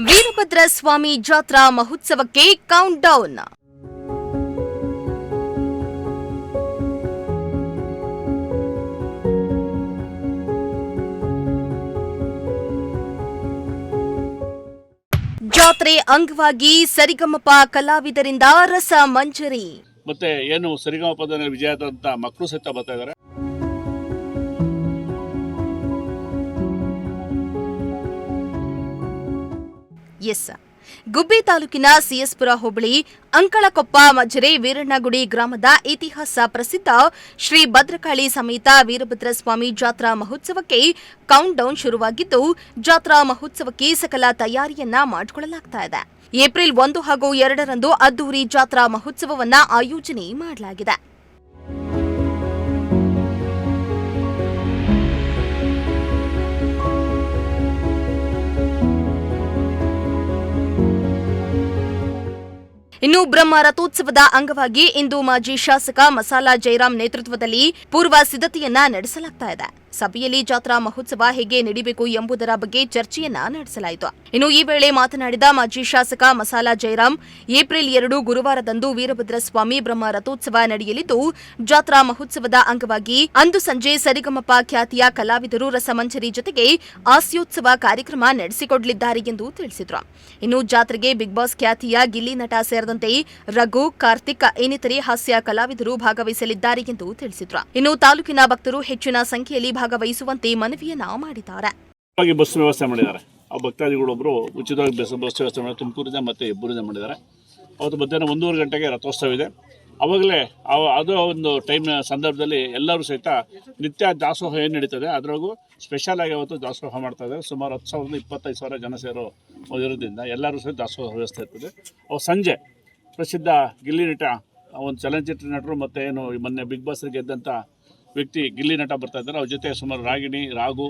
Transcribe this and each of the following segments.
ವೀರಭದ್ರ ಸ್ವಾಮಿ ಜಾತ್ರಾ ಮಹೋತ್ಸವಕ್ಕೆ count down. ಜಾತ್ರೆ ಅಂಗವಾಗಿ ಸರಿಗಮಪ ಕಲಾವಿದರಿಂದ ರಸ ಮಂಜರಿ. ಮತ್ತೆ ಏನು ಸರಿಗಮಪದಲ್ಲಿ ವಿಜಯ ಅಂತ ಮಕ್ಕಳು ಸಹಿತ ಬರ್ತಾ ಇದ್ದಾರೆ. ಎಸ್, ಗುಬ್ಬಿ ತಾಲೂಕಿನ ಸಿಎಸ್ಪುರ ಹೋಬಳಿ ಅಂಕಳಕೊಪ್ಪ ಮಜರೆ ವೀರಣ್ಣಗುಡಿ ಗ್ರಾಮದ ಇತಿಹಾಸ ಪ್ರಸಿದ್ಧ ಶ್ರೀ ಭದ್ರಕಾಳಿ ಸಮೇತ ವೀರಭದ್ರ ಸ್ವಾಮಿ ಜಾತ್ರಾ ಮಹೋತ್ಸವಕ್ಕೆ ಕೌಂಟ್ ಡೌನ್ ಶುರುವಾಗಿದ್ದು, ಜಾತ್ರಾ ಮಹೋತ್ಸವಕ್ಕೆ ಸಕಲ ತಯಾರಿಯನ್ನ ಮಾಡಿಕೊಳ್ಳಲಾಗ್ತಾ ಇದೆ. ಏಪ್ರಿಲ್ 1 ಹಾಗೂ 2ರಂದು ಅದ್ದೂರಿ ಜಾತ್ರಾ ಮಹೋತ್ಸವವನ್ನ ಆಯೋಜನೆ ಮಾಡಲಾಗಿದೆ. ಇನ್ನು ಬ್ರಹ್ಮ ರಥೋತ್ಸವದ ಅಂಗವಾಗಿ ಇಂದು ಮಾಜಿ ಶಾಸಕ ಮಸಾಲಾ ಜಯರಾಮ್ ನೇತೃತ್ವದಲ್ಲಿ ಪೂರ್ವ ಸಿದ್ಧತೆಯನ್ನ ನಡೆಸಲಾಗ್ತಾ ಇದೆ. ಸಭೆಯಲ್ಲಿ ಜಾತ್ರಾ ಮಹೋತ್ಸವ ಹೇಗೆ ನಡೆಯಬೇಕು ಎಂಬುದರ ಬಗ್ಗೆ ಚರ್ಚೆಯನ್ನ ನಡೆಸಲಾಯಿತು. ಇನ್ನು ಈ ವೇಳೆ ಮಾತನಾಡಿದ ಮಾಜಿ ಶಾಸಕ ಮಸಾಲಾ ಜಯರಾಮ್, ಏಪ್ರಿಲ್ 2 ಗುರುವಾರದಂದು ವೀರಭದ್ರ ಸ್ವಾಮಿ ಬ್ರಹ್ಮ ರಥೋತ್ಸವ ನಡೆಯಲಿದ್ದು, ಜಾತ್ರಾ ಮಹೋತ್ಸವದ ಅಂಗವಾಗಿ ಅಂದು ಸಂಜೆ ಸರಿಗಮಪ ಖ್ಯಾತಿಯ ಕಲಾವಿದರು ರಸಮಂಜರಿ ಜೊತೆಗೆ ಹಾಸ್ಯೋತ್ಸವ ಕಾರ್ಯಕ್ರಮ ನಡೆಸಿಕೊಡಲಿದ್ದಾರೆ ಎಂದು ತಿಳಿಸಿದರು. ಇನ್ನು ಜಾತ್ರೆಗೆ ಬಿಗ್ ಬಾಸ್ ಖ್ಯಾತಿಯ ಗಿಲ್ಲಿ ನಟ ಸೇರಿದಂತೆ ರಘು, ಕಾರ್ತಿಕ್ ಇನ್ನಿತರೆ ಹಾಸ್ಯ ಕಲಾವಿದರು ಭಾಗವಹಿಸಲಿದ್ದಾರೆ ಎಂದು ತಿಳಿಸಿದರು. ಇನ್ನು ತಾಲೂಕಿನ ಭಕ್ತರು ಹೆಚ್ಚಿನ ಸಂಖ್ಯೆಯಲ್ಲಿ ಭಾಗವಹಿಸುವಂತೆ ಮನವಿಯನ್ನ ಮಾಡಿದ್ದಾರೆ. ಬಸ್ ವ್ಯವಸ್ಥೆ ಮಾಡಿದ್ದಾರೆ. ಆ ಭಕ್ತಾದಿಗಳೊಬ್ಬರು ಉಚಿತವಾಗಿ ಬಸ್ ವ್ಯವಸ್ಥೆ ಮಾಡಿ ತುಮಕೂರಿಂದ ಮತ್ತೆ ಹೆಬ್ಬೂರಿಂದ ಮಾಡಿದ್ದಾರೆ. ಅವತ್ತು ಮಧ್ಯಾಹ್ನ 1:30 ಗಂಟೆಗೆ ರಥೋತ್ಸವ ಇದೆ. ಅವಾಗಲೇ ಅದು ಒಂದು ಟೈಮ್ನ ಸಂದರ್ಭದಲ್ಲಿ ಎಲ್ಲರೂ ಸಹಿತ ನಿತ್ಯ ದಾಸೋಹ ಏನು ನಡೀತದೆ ಅದರಾಗೂ ಸ್ಪೆಷಲ್ ಆಗಿ ಅವತ್ತು ದಾಸೋಹ ಮಾಡ್ತಾ ಇದ್ದಾರೆ. ಸುಮಾರು 10,000 25,000 ಜನ ಸೇರೋ ಇರೋದ್ರಿಂದ ಎಲ್ಲರೂ ಸಹಿತ ದಾಸೋಹ ವ್ಯವಸ್ಥೆ ಇರ್ತದೆ. ಅವ್ರು ಸಂಜೆ ಪ್ರಸಿದ್ಧ ಗಿಲ್ಲಿ ನಟ, ಒಂದು ಚಲನಚಿತ್ರ ನಟರು ಮತ್ತು ಏನು ಮೊನ್ನೆ ಬಿಗ್ ಬಾಸ್ ಗೆದ್ದಂಥ ವ್ಯಕ್ತಿ ಗಿಲ್ಲಿ ನಟ ಬರ್ತಾ ಇದ್ದಾರೆ. ಅವ್ರ ಜೊತೆ ಸುಮಾರು ರಾಗಿಣಿ, ರಾಘು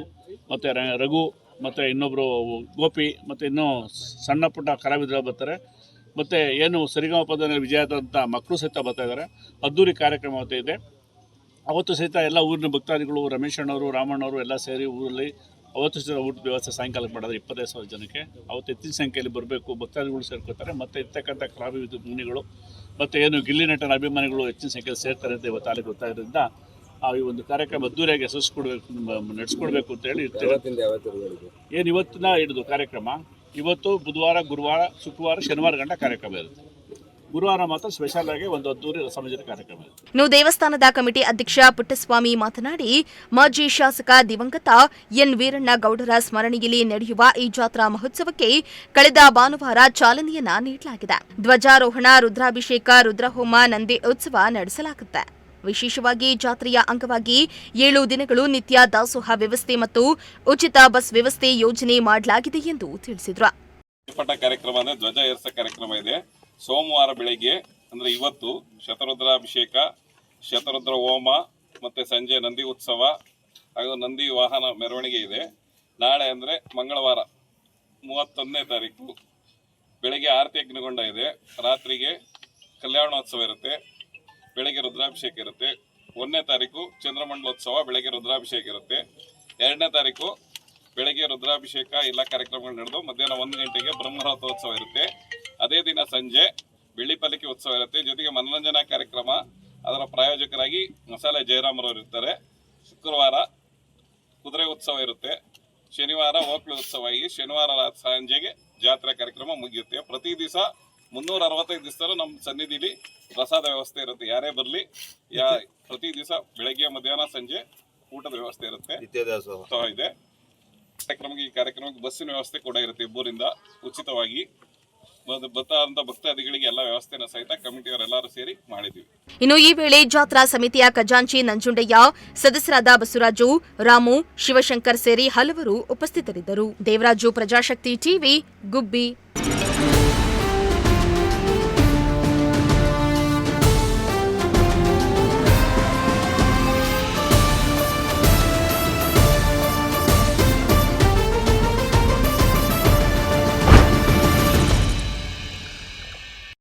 ಮತ್ತು ರಘು ಮತ್ತು ಇನ್ನೊಬ್ಬರು ಗೋಪಿ ಮತ್ತು ಇನ್ನೂ ಸಣ್ಣ ಪುಟ್ಟ ಕಲಾವಿದರು ಬರ್ತಾರೆ. ಮತ್ತು ಏನು ಸರಿಗಮಪದಲ್ಲಿ ವಿಜಯ ಅಂತ ಮಕ್ಕಳು ಸಹಿತ ಬರ್ತಾ ಇದ್ದಾರೆ. ಅದ್ದೂರಿ ಕಾರ್ಯಕ್ರಮ ಅವತ್ತು ಇದೆ. ಅವತ್ತು ಸಹಿತ ಎಲ್ಲ ಊರಿನ ಭಕ್ತಾದಿಗಳು, ರಮೇಶ್ ಅಣ್ಣವರು, ರಾಮಣ್ಣವರು ಎಲ್ಲ ಸೇರಿ ಊರಲ್ಲಿ ಅವತ್ತು ಸಹಿತ ಊಟದ ವ್ಯವಸ್ಥೆ ಸಾಯಂಕಾಲಕ್ಕೆ ಮಾಡಿದ್ರೆ 25,000 ಜನಕ್ಕೆ. ಅವತ್ತು ಹೆಚ್ಚಿನ ಸಂಖ್ಯೆಯಲ್ಲಿ ಬರಬೇಕು, ಭಕ್ತಾದಿಗಳು ಸೇರ್ಕೋತಾರೆ. ಮತ್ತು ಇರ್ತಕ್ಕಂಥ ಕಲಾವಿದ ಮುನಿಗಳು ಮತ್ತು ಏನು ಗಿಲ್ಲಿ ನಟನ ಅಭಿಮಾನಿಗಳು ಹೆಚ್ಚಿನ ಸಂಖ್ಯೆಯಲ್ಲಿ ಸೇರ್ತಾರೆ ಅಂತ ಇವತ್ತು ಅಲ್ಲಿ ಗೊತ್ತಾಗಿರೋದ್ರಿಂದ ಈ ಒಂದು ಕಾರ್ಯಕ್ರಮ ಅದ್ದೂರಿಯಾಗಿ ನಡೆಸ್ಕೊಡ್ಬೇಕು ಅಂತ ಹೇಳಿ ಇರ್ತೇವೆ. ಏನು ಇವತ್ತಿನ ಹಿಡಿದು ಕಾರ್ಯಕ್ರಮ ಇವತ್ತು ಬುಧವಾರ, ಗುರುವಾರ, ಶುಕ್ರವಾರ, ಶನಿವಾರ ಗಂಟ ಕಾರ್ಯಕ್ರಮ ಇರುತ್ತೆ. ಗುರುವಾರ ಮಾತ್ರ ಸ್ಪೆಷಲ್ ಆಗಿ ಒಂದು ಅದ್ದೂರಿ ರಸಮಂಜರಿ ಕಾರ್ಯಕ್ರಮ ಇರುತ್ತೆ. ಇನ್ನು ದೇವಸ್ಥಾನದ ಕಮಿಟಿ ಅಧ್ಯಕ್ಷ ಪುಟ್ಟಸ್ವಾಮಿ ಮಾತನಾಡಿ, ಮಾಜಿ ಶಾಸಕ ದಿವಂಗತ ಎನ್ ವೀರಣ್ಣಗೌಡರ ಸ್ಮರಣೆಯಲ್ಲಿ ನಡೆಯುವ ಈ ಜಾತ್ರಾ ಮಹೋತ್ಸವಕ್ಕೆ ಕಳೆದ ಭಾನುವಾರ ಚಾಲನೆಯನ್ನ ನೀಡಲಾಗಿದೆ. ಧ್ವಜಾರೋಹಣ, ರುದ್ರಾಭಿಷೇಕ, ರುದ್ರಹೋಮ, ನಂದಿ ಉತ್ಸವ ನಡೆಸಲಾಗುತ್ತೆ. ವಿಶೇಷವಾಗಿ ಜಾತ್ರೆಯ ಅಂಗವಾಗಿ 7 ದಿನಗಳು ನಿತ್ಯ ದಾಸೋಹ ವ್ಯವಸ್ಥೆ ಮತ್ತು ಉಚಿತ ಬಸ್ ವ್ಯವಸ್ಥೆ ಯೋಜನೆ ಮಾಡಲಾಗಿದೆ ಎಂದು ತಿಳಿಸಿದರು. ಕಾರ್ಯಕ್ರಮ ಅಂದ್ರೆ ಧ್ವಜ ಏರಿಸ ಕಾರ್ಯಕ್ರಮ ಇದೆ. ಸೋಮವಾರ ಬೆಳಗ್ಗೆ ಅಂದ್ರೆ ಇವತ್ತು ಶತರುದ್ರಾಭಿಷೇಕ, ಶತರುದ್ರ ಹೋಮ ಮತ್ತೆ ಸಂಜೆ ನಂದಿ ಉತ್ಸವ ಹಾಗೂ ನಂದಿ ವಾಹನ ಮೆರವಣಿಗೆ ಇದೆ. ನಾಳೆ ಅಂದ್ರೆ ಮಂಗಳವಾರ 31ನೇ ತಾರೀಕು ಬೆಳಗ್ಗೆ ಆರತಿ ಅಗ್ನಿಗೊಂಡ ಇದೆ. ರಾತ್ರಿಗೆ ಕಲ್ಯಾಣೋತ್ಸವ ಇರುತ್ತೆ. ಬೆಳಗ್ಗೆ ರುದ್ರಾಭಿಷೇಕ ಇರುತ್ತೆ. 1ನೇ ತಾರೀಕು ಚಂದ್ರಮಂಡಲೋತ್ಸವ, ಬೆಳಗ್ಗೆ ರುದ್ರಾಭಿಷೇಕ ಇರುತ್ತೆ. 2ನೇ ತಾರೀಕು ಬೆಳಗ್ಗೆ ರುದ್ರಾಭಿಷೇಕ ಎಲ್ಲ ಕಾರ್ಯಕ್ರಮಗಳು ನಡೆದು ಮಧ್ಯಾಹ್ನ 1 ಗಂಟೆಗೆ ಬ್ರಹ್ಮರಥೋತ್ಸವ ಇರುತ್ತೆ. ಅದೇ ದಿನ ಸಂಜೆ ಬೆಳ್ಳಿ ಪಲ್ಲಕ್ಕಿ ಉತ್ಸವ ಇರುತ್ತೆ. ಜೊತೆಗೆ ಮನರಂಜನಾ ಕಾರ್ಯಕ್ರಮ, ಅದರ ಪ್ರಾಯೋಜಕರಾಗಿ ಮಸಾಲೆ ಜಯರಾಮರವರು ಇರ್ತಾರೆ. ಶುಕ್ರವಾರ ಕುದುರೆ ಉತ್ಸವ ಇರುತ್ತೆ. ಶನಿವಾರ ಓಕ್ಳು ಉತ್ಸವ ಆಗಿ ಶನಿವಾರ ಸಂಜೆಗೆ ಜಾತ್ರಾ ಕಾರ್ಯಕ್ರಮ ಮುಗಿಯುತ್ತೆ. ಪ್ರತಿ ದಿವಸ 365 ದಿವಸ ನಮ್ಮ ಸನ್ನಿಧಿಲಿ ಪ್ರಸಾದ ವ್ಯವಸ್ಥೆ ಇರುತ್ತೆ. ಯಾರೇ ಬರಲಿ, ಪ್ರತಿ ದಿವಸ ಬೆಳಗ್ಗೆ, ಮಧ್ಯಾಹ್ನ, ಸಂಜೆ ಊಟದ ವ್ಯವಸ್ಥೆ ಇರುತ್ತೆ ಇದೆ. ಈ ಕಾರ್ಯಕ್ರಮಕ್ಕೆ ಬಸ್ಸಿನ ವ್ಯವಸ್ಥೆ ಕೂಡ ಇರುತ್ತೆ. ಇಬ್ಬರಿಂದ ಉಚಿತವಾಗಿ ಬರ್ತಾರಂತ ಭಕ್ತಾದಿಗಳಿಗೆ ಎಲ್ಲ ವ್ಯವಸ್ಥೆನ ಸಹಿತ ಕಮಿಟಿಯವರೆಲ್ಲರೂ ಸೇರಿ ಮಾಡಿದ್ದೀವಿ. ಇನ್ನು ಈ ವೇಳೆ ಜಾತ್ರಾ ಸಮಿತಿಯ ಖಜಾಂಚಿ ನಂಜುಂಡಯ್ಯ, ಸದಸ್ಯರಾದ ಬಸವರಾಜು, ರಾಮು, ಶಿವಶಂಕರ್ ಸೇರಿ ಹಲವರು ಉಪಸ್ಥಿತರಿದ್ದರು. ದೇವರಾಜು, ಪ್ರಜಾಶಕ್ತಿ ಟಿವಿ, ಗುಬ್ಬಿ.